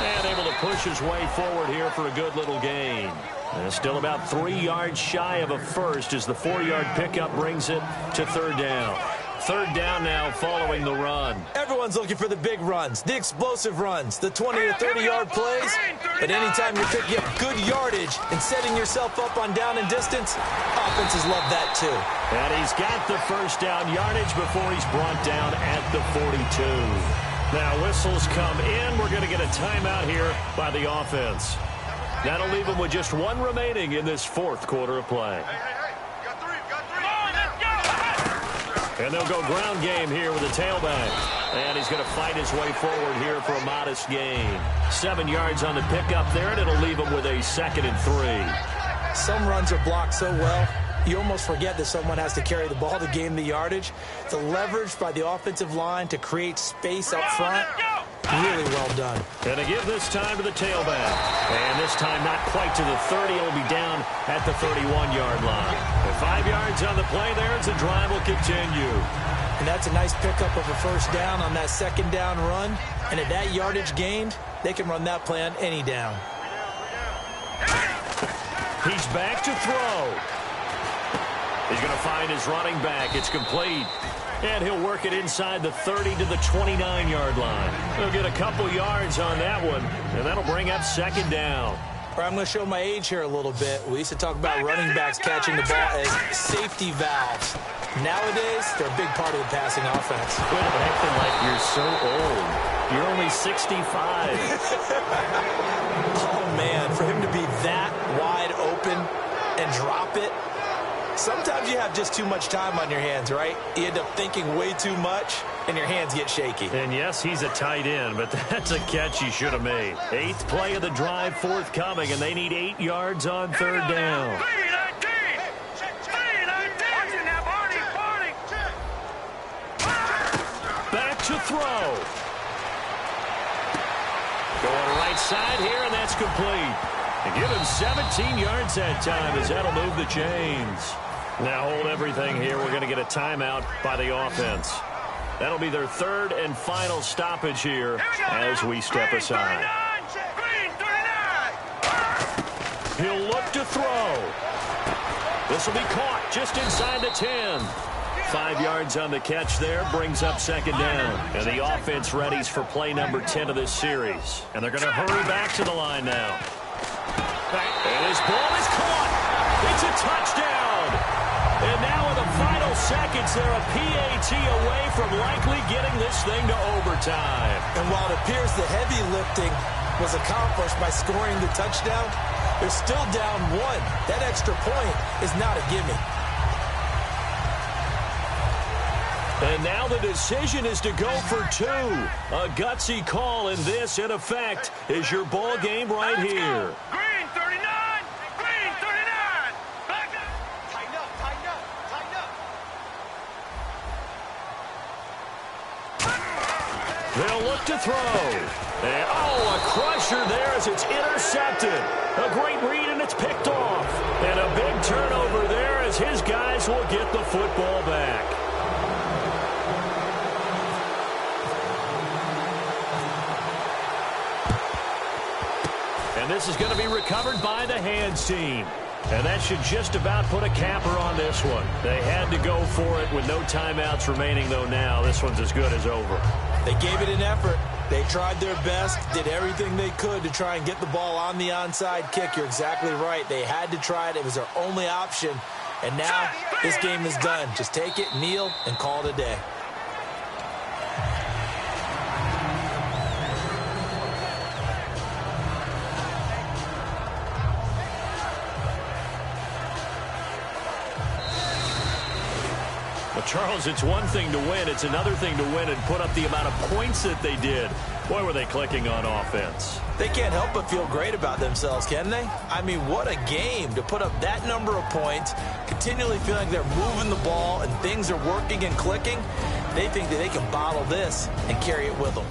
And able to push his way forward here for a good little gain. And still about 3 yards shy of a first as the 4-yard pickup brings it to third down. Third down now following the run. Everyone's looking for the big runs, the explosive runs, the 20 to 30-yard plays. But anytime you're picking up good yardage and setting yourself up on down and distance, offenses love that too. And he's got the first down yardage before he's brought down at the 42. Now whistles come in. We're going to get a timeout here by the offense. That'll leave him with just 1 remaining in this fourth quarter of play. And they'll go ground game here with a tailback. And he's going to fight his way forward here for a modest gain. 7 yards on the pickup there, and it'll leave him with a 2nd and 3. Some runs are blocked so well, you almost forget that someone has to carry the ball to gain the yardage. The leverage by the offensive line to create space up front, really well done. And to give this time to the tailback. And this time not quite to the 30. It'll be down at the 31-yard line. And 5 yards on the play there as the drive will continue. And that's a nice pickup of a first down on that second down run. And at that yardage gained, they can run that play on any down. He's back to throw. He's going to find his running back. It's complete. And he'll work it inside the 30 to the 29-yard line. He'll get a couple yards on that one, and that'll bring up second down. I'm going to show my age here a little bit. We used to talk about running backs catching the ball as safety valves. Nowadays, they're a big part of the passing offense. Quit acting like you're so old. You're only 65. Oh, man, for him to be that wide open and drop it. Sometimes you have just too much time on your hands, right? You end up thinking way too much, and your hands get shaky. And yes, he's a tight end, but that's a catch he should have made. 8th play of the drive forthcoming, and they need 8 yards on third down. Back to throw. Going right side here, and that's complete. And give him 17 yards that time as that'll move the chains. Now hold everything here. We're going to get a timeout by the offense. That'll be their 3rd and final stoppage here as we step aside. He'll look to throw. This will be caught just inside the 10. 5 yards on the catch there, brings up second down. And the offense readies for play number 10 of this series. And they're going to hurry back to the line now. And his ball is caught. It's a touchdown. And now in the final seconds, they're a PAT away from likely getting this thing to overtime. And while it appears the heavy lifting was accomplished by scoring the touchdown, they're still down 1. That extra point is not a gimme. And now the decision is to go for 2. A gutsy call, and this, in effect, is your ball game right here. Green 39! Green 39! Back up! Tighten up, tighten up, tighten up! They'll look to throw. And, a crusher there as it's intercepted. A great read, and it's picked off. And a big turnover there as his guys will get the football back. And this is going to be recovered by the hands team. And that should just about put a capper on this one. They had to go for it with no timeouts remaining, though now this one's as good as over. They gave it an effort. They tried their best, did everything they could to try and get the ball on the onside kick. You're exactly right. They had to try it. It was their only option. And now this game is done. Just take it, kneel, and call it a day. Charles, it's one thing to win. It's another thing to win and put up the amount of points that they did. Boy, were they clicking on offense. They can't help but feel great about themselves, can they? I mean, what a game to put up that number of points, continually feeling they're moving the ball and things are working and clicking. They think that they can bottle this and carry it with them.